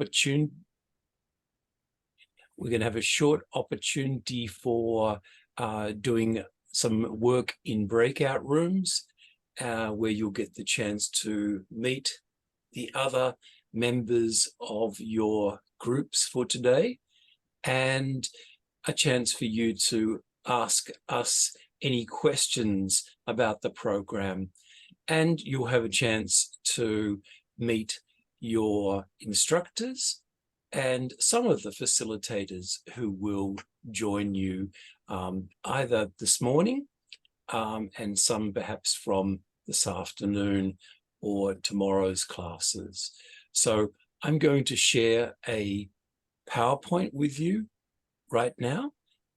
opportunity. We're going to have a short opportunity for doing some work in breakout rooms where you'll get the chance to meet the other members of your groups for today, and a chance for you to ask us any questions about the program. And you'll have a chance to meet your instructors and some of the facilitators who will join you either this morning and some perhaps from this afternoon or tomorrow's classes. So I'm going to share a PowerPoint with you right now,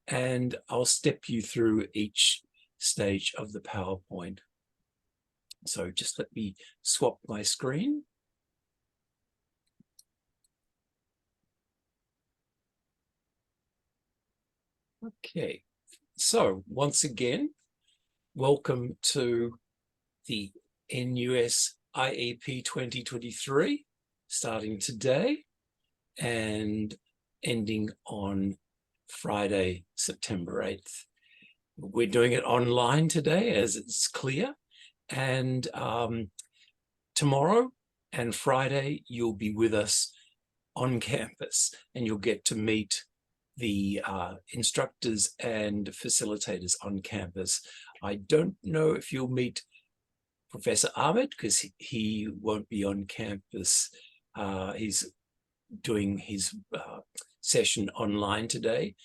and I'll step you through each stage of the PowerPoint. So just let me swap my screen. Okay, so once again, welcome to the NUS IEP 2023, starting today and ending on Friday, September 8th. We're doing it online today, as it's clear, and tomorrow and Friday you'll be with us on campus, and you'll get to meet the instructors and facilitators on campus. I don't know if you'll meet Professor Ahmed, because he won't be on campus. He's doing his session online today,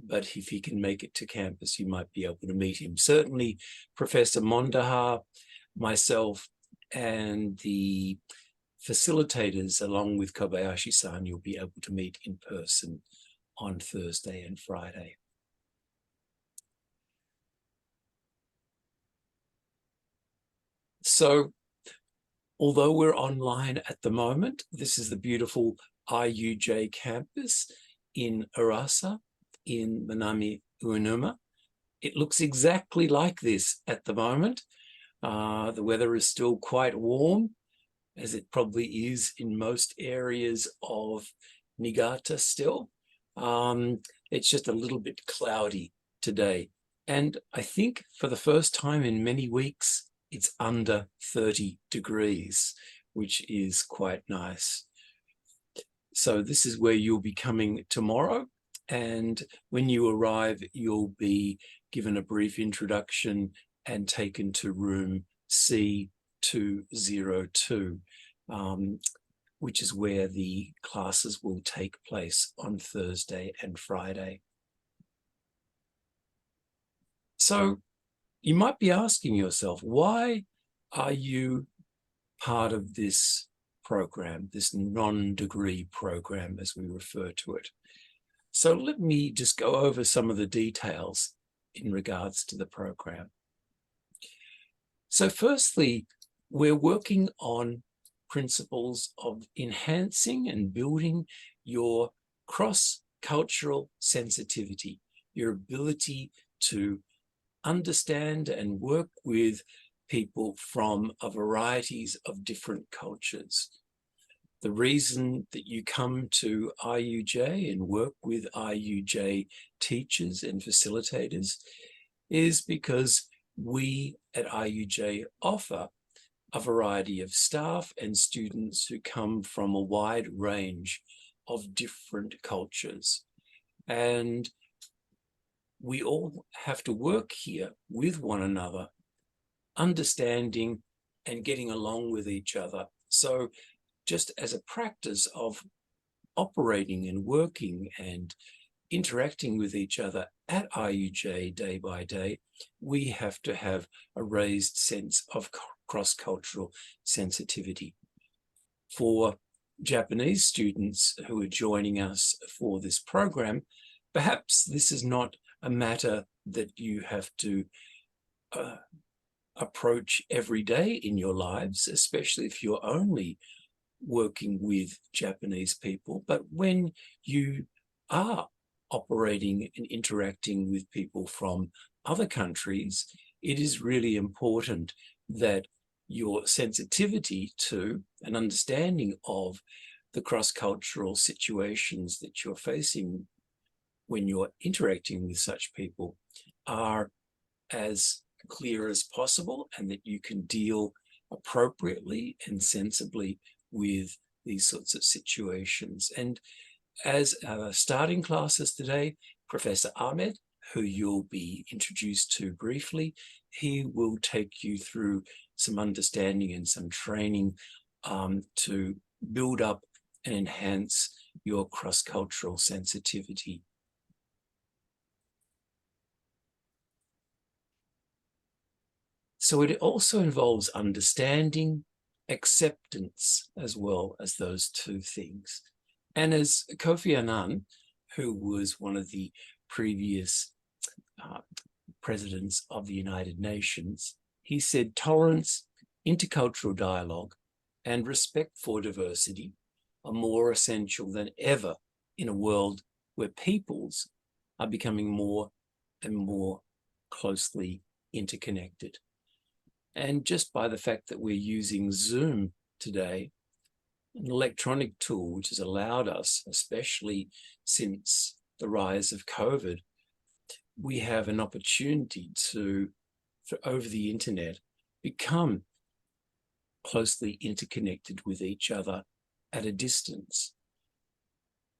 but if he can make it to campus, you might be able to meet him. Certainly Professor Mondaha, myself, and the facilitators, along with Kobayashi-san, you'll be able to meet in person on Thursday and Friday. So, although we're online at the moment, this is the beautiful IUJ campus in Urasa in Minami Uenuma. It looks exactly like this at the moment. The weather is still quite warm, as it probably is in most areas of Niigata still. It's just a little bit cloudy today. And I think for the first time in many weeks, it's under 30 degrees, which is quite nice. So this is where you'll be coming tomorrow. And when you arrive, you'll be given a brief introduction and taken to room C202, which is where the classes will take place on Thursday and Friday. So you might be asking yourself, why are you part of this program, this non-degree program, as we refer to it? So let me just go over some of the details in regards to the program. So firstly, we're working on principles of enhancing and building your cross-cultural sensitivity, your ability to understand and work with people from a varieties of different cultures. The reason that you come to IUJ and work with IUJ teachers and facilitators is because we at IUJ offer a variety of staff and students who come from a wide range of different cultures. And we all have to work here with one another, understanding and getting along with each other. So just as a practice of operating and working and interacting with each other at IUJ day by day, we have to have a raised sense of cross-cultural sensitivity. For Japanese students who are joining us for this program, perhaps this is not a matter that you have to approach every day in your lives, especially if you're only working with Japanese people. But when you are operating and interacting with people from other countries, it is really important that your sensitivity to an understanding of the cross-cultural situations that you're facing when you're interacting with such people are as clear as possible, and that you can deal appropriately and sensibly with these sorts of situations. And as starting classes today, Professor Ahmed, who you'll be introduced to briefly, he will take you through some understanding and some training to build up and enhance your cross-cultural sensitivity. So it also involves understanding, acceptance, as well as those two things. And as Kofi Annan, who was one of the previous presidents of the United Nations, he said tolerance, intercultural dialogue, and respect for diversity are more essential than ever in a world where peoples are becoming more and more closely interconnected. And just by the fact that we're using Zoom today, an electronic tool which has allowed us, especially since the rise of COVID, we have an opportunity to, over the internet, become closely interconnected with each other at a distance.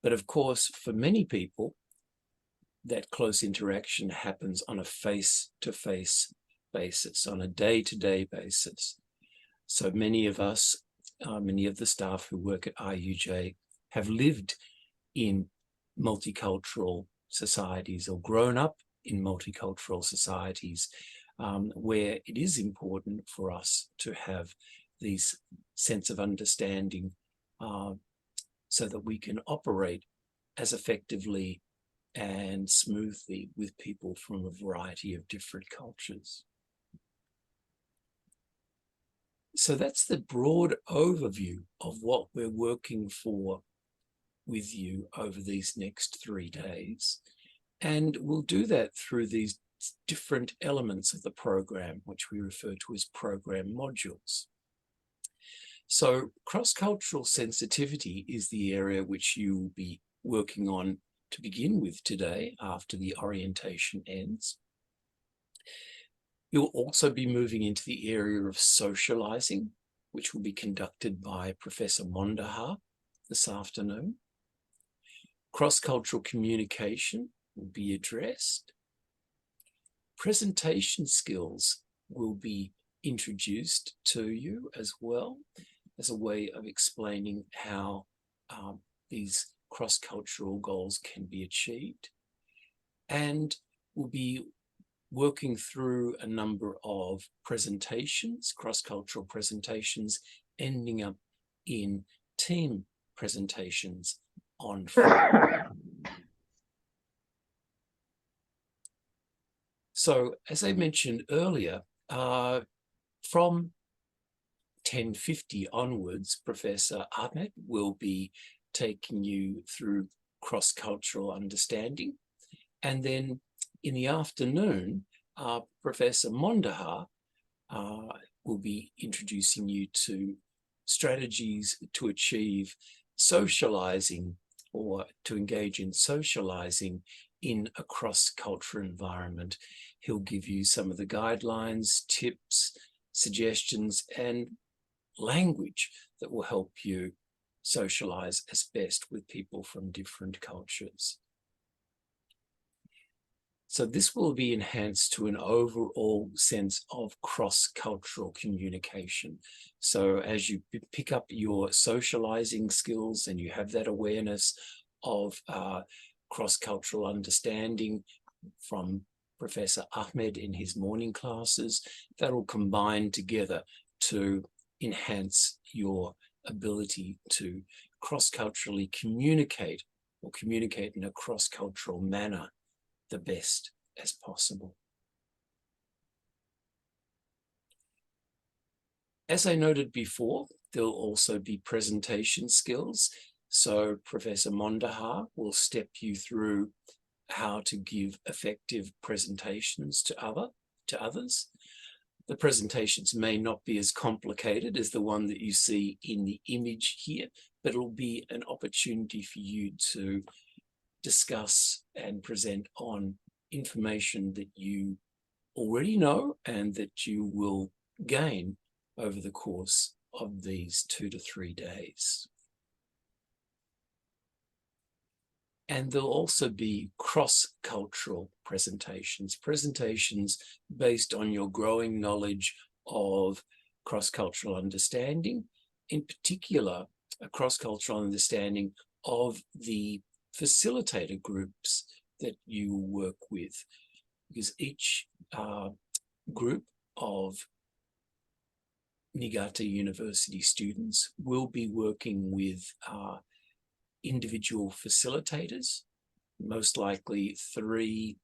But of course, for many people, that close interaction happens on a face-to-face basis, on a day-to-day basis. So many of us, many of the staff who work at IUJ have lived in multicultural societies or grown up in multicultural societies where it is important for us to have these sense of understanding so that we can operate as effectively and smoothly with people from a variety of different cultures. So that's the broad overview of what we're working for with you over these next 3 days. And we'll do that through these different elements of the program, which we refer to as program modules. So cross-cultural sensitivity is the area which you will be working on to begin with today after the orientation ends. You'll also be moving into the area of socializing, which will be conducted by Professor Mondeha this afternoon. Cross-cultural communication will be addressed. Presentation skills will be introduced to you as well as a way of explaining how these cross-cultural goals can be achieved. And we'll be working through a number of presentations, cross-cultural presentations, ending up in team presentations on Friday. So, as I mentioned earlier, from 10:50 onwards, Professor Ahmed will be taking you through cross-cultural understanding. And then in the afternoon, Professor Mondeha will be introducing you to strategies to achieve socializing or to engage in socializing in a cross-cultural environment. He'll give you some of the guidelines, tips, suggestions, and language that will help you socialize as best with people from different cultures. So this will be enhanced to an overall sense of cross-cultural communication. So as you pick up your socializing skills and you have that awareness of cross-cultural understanding from Professor Ahmed in his morning classes, that will combine together to enhance your ability to cross-culturally communicate or communicate in a cross-cultural manner the best as possible. As I noted before, there'll also be presentation skills. So Professor Mondeha will step you through how to give effective presentations to others. The presentations may not be as complicated as the one that you see in the image here, but it'll be an opportunity for you to discuss and present on information that you already know and that you will gain over the course of these 2 to 3 days. And there'll also be cross-cultural presentations based on your growing knowledge of cross-cultural understanding, in particular, a cross-cultural understanding of the facilitator groups that you work with, because each group of Niigata University students will be working with individual facilitators, most likely 3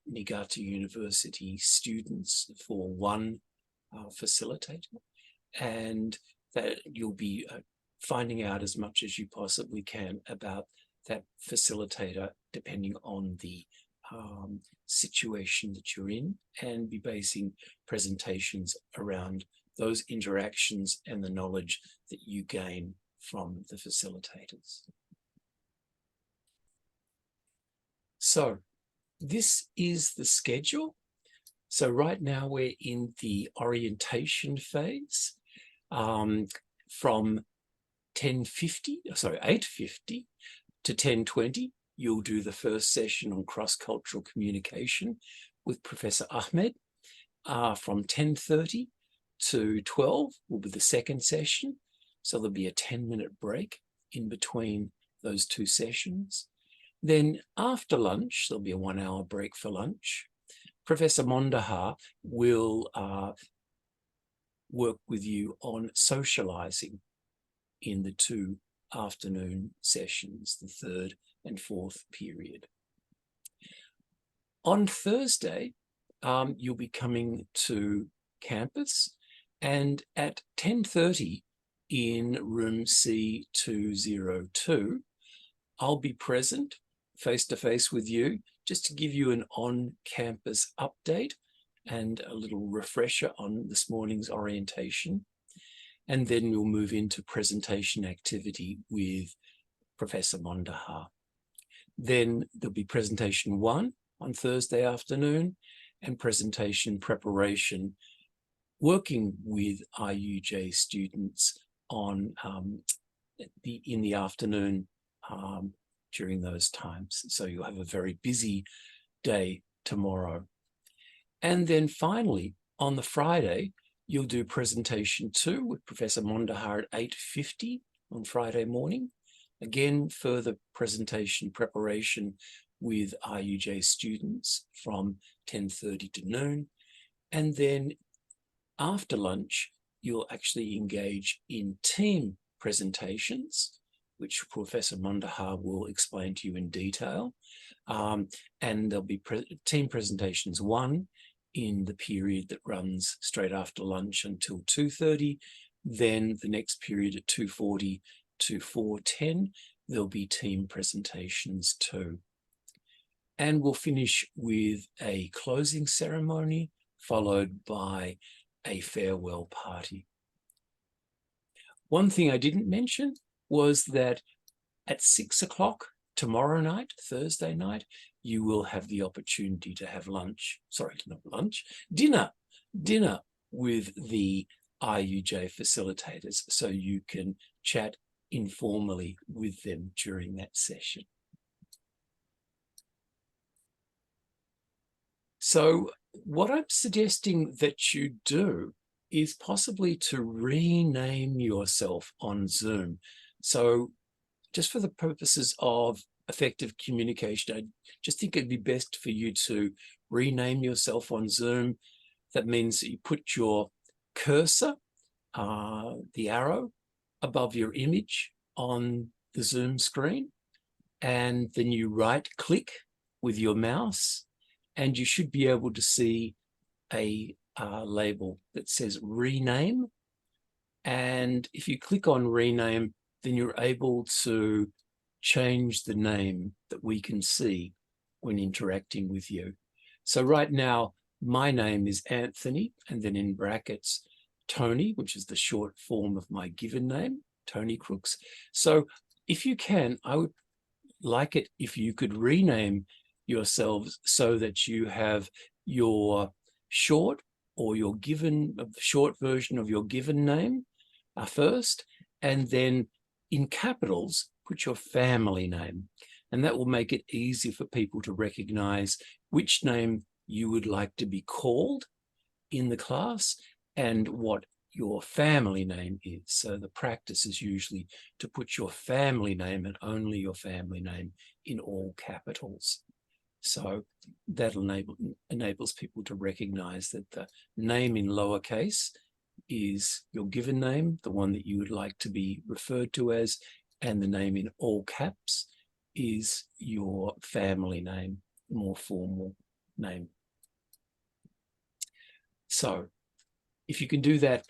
Niigata University students for 1 facilitator, and that you'll be finding out as much as you possibly can about that facilitator depending on the situation that you're in, and be basing presentations around those interactions and the knowledge that you gain from the facilitators. So this is the schedule. So right now we're in the orientation phase from 8:50 to 10:20. You'll do the first session on cross-cultural communication with Professor Ahmed. From 10:30 to 12 will be the second session. So there'll be a 10-minute break in between those 2 sessions. Then after lunch, there'll be a 1-hour break for lunch. Professor Mondeha will work with you on socializing in the 2 afternoon sessions, the 3rd and 4th period. On Thursday, you'll be coming to campus, and at 10:30 in room C202, I'll be present face-to-face with you just to give you an on-campus update and a little refresher on this morning's orientation. And then we'll move into presentation activity with Professor Mondeha. Then there'll be presentation 1 on Thursday afternoon and presentation preparation, working with IUJ students on in the afternoon during those times. So you'll have a very busy day tomorrow. And then finally, on the Friday, you'll do presentation 2 with Professor Mondeha at 8:50 on Friday morning. Again, further presentation preparation with IUJ students from 10:30 to noon. And then after lunch, you'll actually engage in team presentations, which Professor Mondeha will explain to you in detail. And there'll be team presentations 1 in the period that runs straight after lunch until 2:30. Then the next period at 2:40 to 4:10, there'll be team presentations 2. And we'll finish with a closing ceremony, followed by a farewell party. One thing I didn't mention was that at 6 o'clock tomorrow night, Thursday night, you will have the opportunity to have dinner with the IUJ facilitators, so you can chat informally with them during that session. So what I'm suggesting that you do is possibly to rename yourself on Zoom. So just for the purposes of effective communication, I just think it'd be best for you to rename yourself on Zoom. That means that you put your cursor, the arrow, above your image on the Zoom screen, and then you right-click with your mouse, and you should be able to see a label that says rename. And if you click on rename, then you're able to change the name that we can see when interacting with you. So right now, my name is Anthony, and then in brackets, Tony, which is the short form of my given name, Tony Crooks. So if you can, I would like it if you could rename yourselves so that you have your short or your given short version of your given name first, and then in capitals, put your family name. And that will make it easy for people to recognize which name you would like to be called in the class and what your family name is. So the practice is usually to put your family name and only your family name in all capitals. So that enables people to recognize that the name in lowercase is your given name, the one that you would like to be referred to as, and the name in all caps is your family name, more formal name. So if you can do that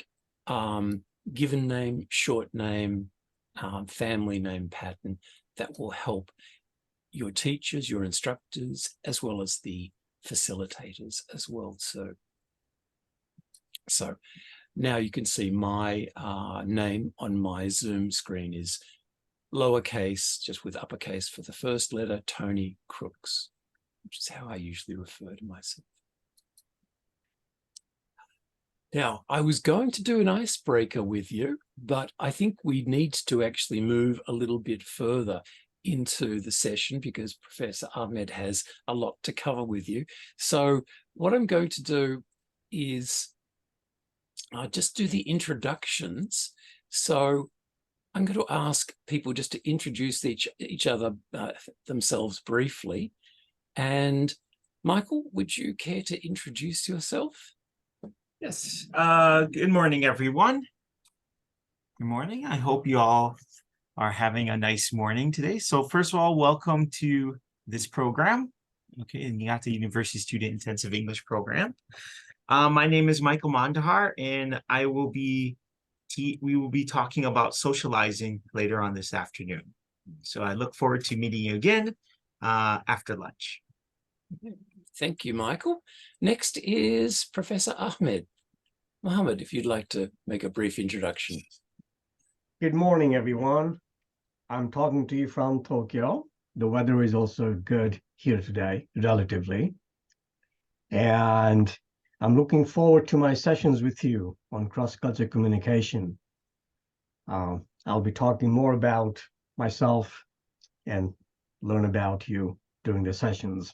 given name, short name, family name pattern, that will help your teachers, your instructors, as well as the facilitators as well. So now you can see my name on my Zoom screen is lowercase, just with uppercase for the first letter, Tony Crooks, which is how I usually refer to myself. Now, I was going to do an icebreaker with you, but I think we need to actually move a little bit further into the session because Professor Ahmed has a lot to cover with you. So what I'm going to do is just do the introductions. So I'm going to ask people just to introduce each other themselves briefly. And Michael, would you care to introduce yourself? Yes. Good morning, everyone. Good morning. I hope you all are having a nice morning today. So first of all, welcome to this program, okay, Niigata University Student Intensive English Program. My name is Michael Mandahar, and we will be talking about socializing later on this afternoon. So I look forward to meeting you again after lunch. Thank you, Michael. Next is Professor Ahmed. Mohammed, if you'd like to make a brief introduction. Good morning, everyone. I'm talking to you from Tokyo. The weather is also good here today, relatively. And I'm looking forward to my sessions with you on cross-cultural communication. I'll be talking more about myself and learn about you during the sessions.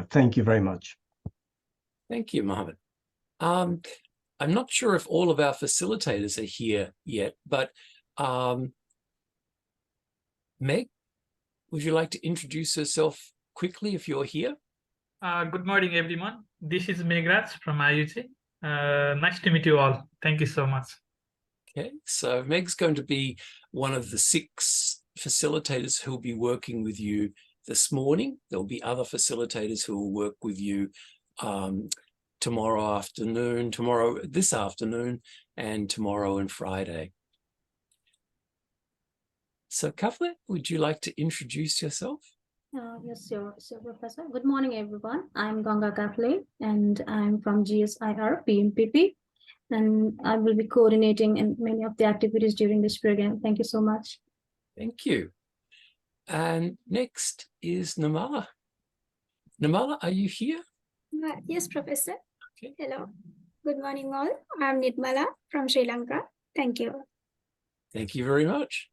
Thank you very much. Thank you, Mohammed. I'm not sure if all of our facilitators are here yet, but Meg, would you like to introduce yourself quickly if you're here? Good morning, everyone. This is Meghraj from IUJ. Nice to meet you all. Thank you so much. Okay, so Meg's going to be one of the 6 facilitators who'll be working with you this morning. There'll be other facilitators who will work with you this afternoon, and tomorrow and Friday. So Kafle, would you like to introduce yourself? Yes, sure, Professor. Good morning, everyone. I'm Ganga Kafle, and I'm from GSIR PMPP, and I will be coordinating in many of the activities during this program. Thank you so much. Thank you. And next is Namala. Namala, are you here? Yes, Professor. Okay. Hello. Good morning, all. I'm Nirmala from Sri Lanka. Thank you. Thank you very much.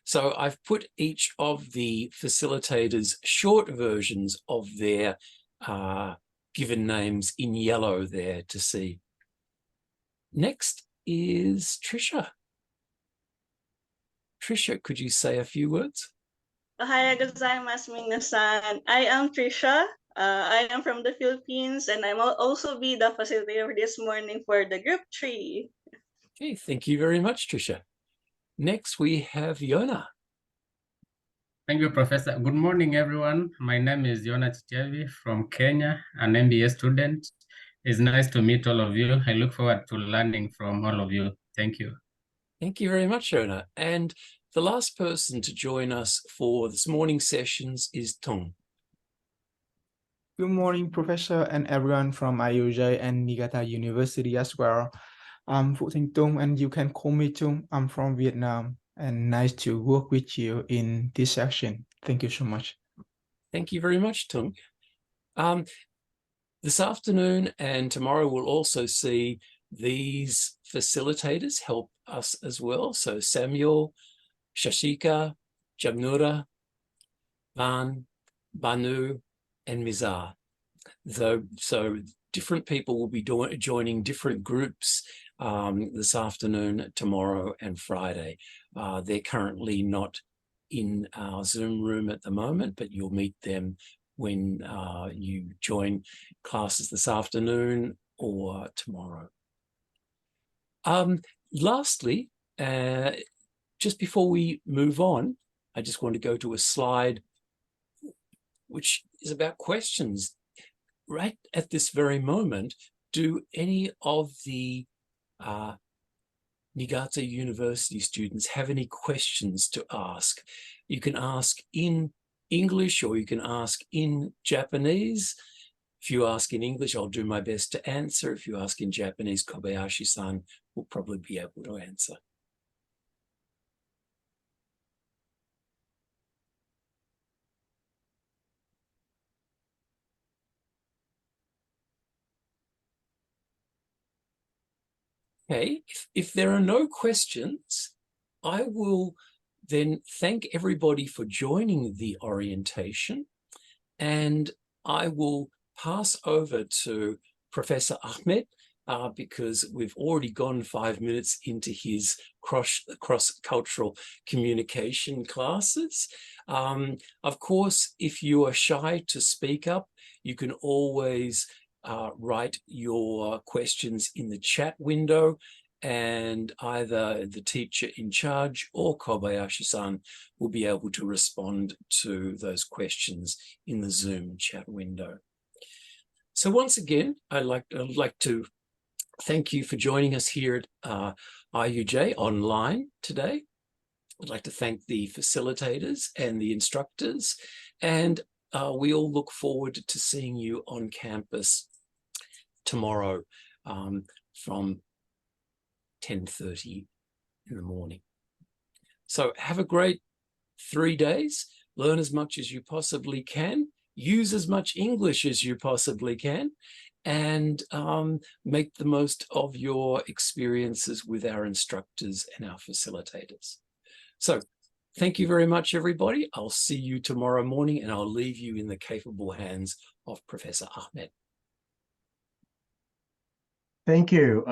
So I've put each of the facilitators' short versions of their given names in yellow there to see. Next is Trisha. Trisha, could you say a few words? Ohayou gozaimasu, minasan. I am Trisha. I am from the Philippines, and I'm also be the facilitator this morning for the group 3. Okay, thank you very much, Trisha. Next, we have Yona. Thank you, Professor. Good morning, everyone. My name is Yona Chichevi from Kenya, an MBA student. It's nice to meet all of you. I look forward to learning from all of you. Thank you. Thank you very much, Yona. And the last person to join us for this morning's sessions is Tong. Good morning, Professor, and everyone from IUJ and Niigata University as well. I'm Vũ Thanh Tung, and you can call me Tung. I'm from Vietnam, and nice to work with you in this section. Thank you so much. Thank you very much, Tung. This afternoon and tomorrow we'll also see these facilitators help us as well. So Samuel, Shashika, Jamnura, Van, Banu, and Mizar. So different people will be joining different groups this afternoon, tomorrow, and Friday. They're currently not in our Zoom room at the moment, but you'll meet them when you join classes this afternoon or tomorrow. Lastly, just before we move on, I just want to go to a slide which is about questions. Right at this very moment, do any of the Niigata University students have any questions to ask? You can ask in English or you can ask in Japanese. If you ask in English, I'll do my best to answer. If you ask in Japanese, Kobayashi-san will probably be able to answer. Okay, if there are no questions, I will then thank everybody for joining the orientation, and I will pass over to Professor Ahmed because we've already gone 5 minutes into his cross-cultural communication classes. Of course, if you are shy to speak up, you can always write your questions in the chat window, and either the teacher in charge or Kobayashi-san will be able to respond to those questions in the Zoom chat window. So once again, I'd like to thank you for joining us here at IUJ online today. I'd like to thank the facilitators and the instructors, and we all look forward to seeing you on campus tomorrow from 10:30 in the morning. So have a great 3 days, learn as much as you possibly can, use as much English as you possibly can, and make the most of your experiences with our instructors and our facilitators. So thank you very much, everybody. I'll see you tomorrow morning, and I'll leave you in the capable hands of Professor Ahmed. Thank you.